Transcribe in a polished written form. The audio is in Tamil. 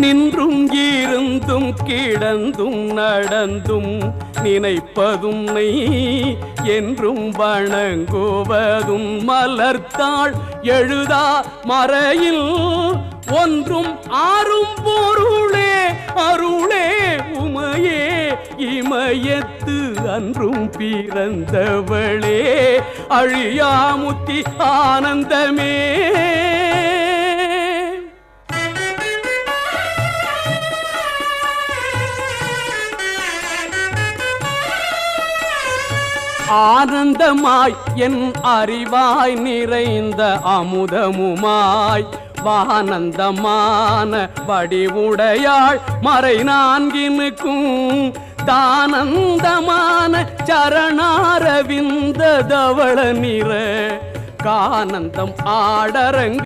நின்றும் இருந்தும் கிடந்தும் நடந்தும் நினைப்பதும் நீ என்றும் வணங்குவதும் மலர்த்தாள் எழுதா மறையில் ஒன்றும் ஆறும் பொருளே அருளே உமையே இமயத்து அன்றும் பிறந்தவளே அழியாமுத்தி ஆனந்தமே. ஆனந்தமாய் என் அறிவாய் நிறைந்த அமுதமுமாய் வானந்தமான வடிவுடையாள் மறை நான்கினுக்கும் தானந்தமான சரணாரவிந்த தவள நிற கானந்தம் ஆடரங்க